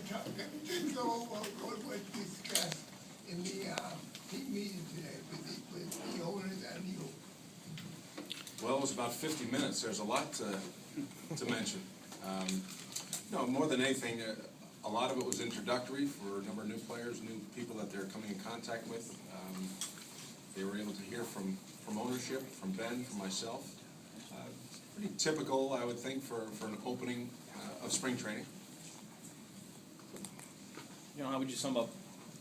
Chuck, just go over what was discussed in the team meeting today with the owners and you. Well, it was about 50 minutes. There's a lot to mention. No, more than anything, a lot of it was introductory for a number of new players, new people that they're coming in contact with. They were able to hear from ownership, from Ben, from myself. Pretty typical, I would think, for an opening of spring training. You know, how would you sum up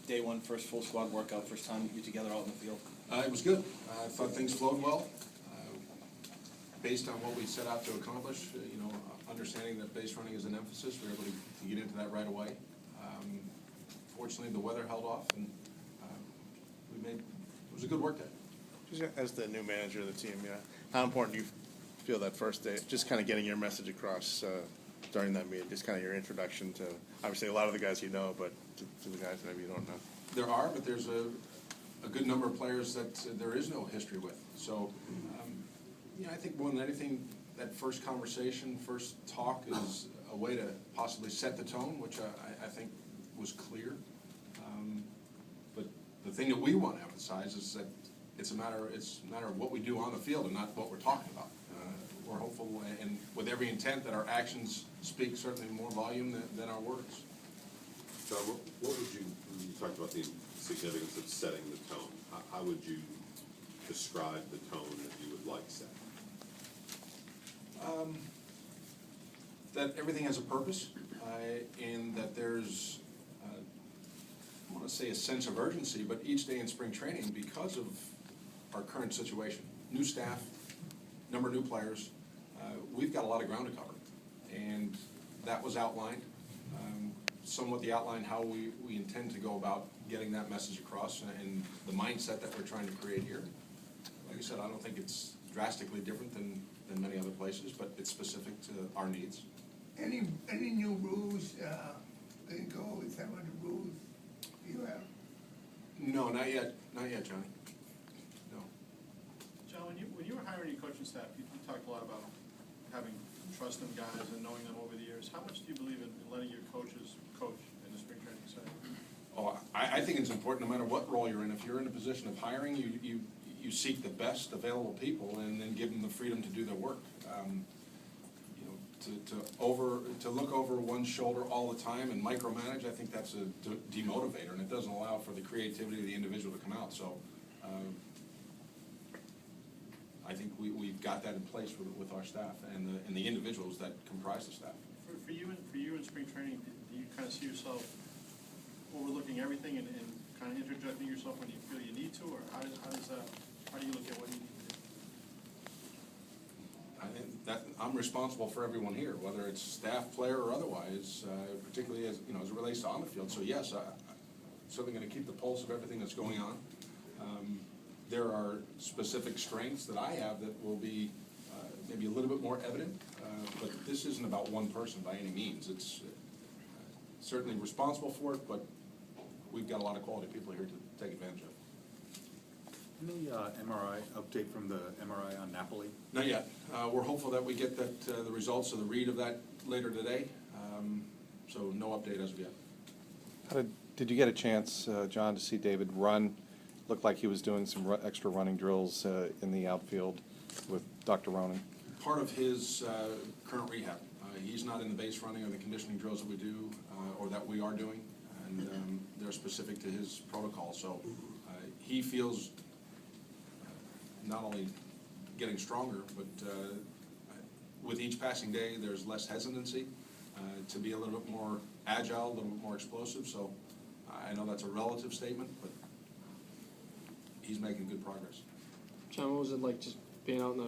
day one, first full squad workout, first time you together out in the field? It was good. I thought things flowed well. Based on what we set out to accomplish, understanding that base running is an emphasis, we were able to get into that right away. Fortunately, the weather held off, and it was a good work day. Just as the new manager of the team, how important do you feel that first day, just kind of getting your message across during that meeting, just kind of your introduction to, obviously, a lot of the guys you know, but to the guys maybe you don't know? There are, but there's a good number of players that there is no history with. So, I think more than anything, that first conversation, first talk is a way to possibly set the tone, which I think was clear. But the thing that we want to emphasize is that it's a matter of what we do on the field and not what we're talking about. We're hopeful, and with every intent, that our actions speak certainly more volume than our words. So, what would you talked about the significance of setting the tone. How would you describe the tone that you would like set? That everything has a purpose, and that there's, I want to say a sense of urgency, but each day in spring training, because of our current situation, new staff, number of new players, we've got a lot of ground to cover, and that was outlined, somewhat the outline how we intend to go about getting that message across, and the mindset that we're trying to create here. Like I said, I don't think it's drastically different than many other places, but it's specific to our needs. Any new rules that go with some of the rules you have? No, not yet, Johnny. No. John, when you were hiring your coaching staff, you talked a lot about having trust in guys and knowing them over the years. How much do you believe in letting your coaches coach in the spring training setting? Oh, I think it's important no matter what role you're in. If you're in a position of hiring, you seek the best available people and then give them the freedom to do their work. To look over one's shoulder all the time and micromanage, I think that's a demotivator, and it doesn't allow for the creativity of the individual to come out. So I think we've got that in place with our staff and the individuals that comprise the staff. For you in spring training, do you kind of see yourself overlooking everything and kind of interjecting yourself when you feel you need to, or how do you look at what you need to do? I think that I'm responsible for everyone here, whether it's staff, player, or otherwise, particularly as it relates to on the field. So yes, I'm certainly going to keep the pulse of everything that's going on. There are specific strengths that I have that will be maybe a little bit more evident, but this isn't about one person by any means. It's certainly responsible for it, but we've got a lot of quality people here to take advantage of. Any MRI update from the MRI on Napoli? Not yet. We're hopeful that we get the results of the read of that later today. So no update as of yet. Did you get a chance, John, to see David run? Looked like he was doing some extra running drills in the outfield with Dr. Ronan. Part of his current rehab. He's not in the base running or the conditioning drills that we do or that we are doing, and they're specific to his protocol. So he feels not only getting stronger, but with each passing day, there's less hesitancy to be a little bit more agile, a little bit more explosive. So I know that's a relative statement, but he's making good progress. John, what was it like just being out in the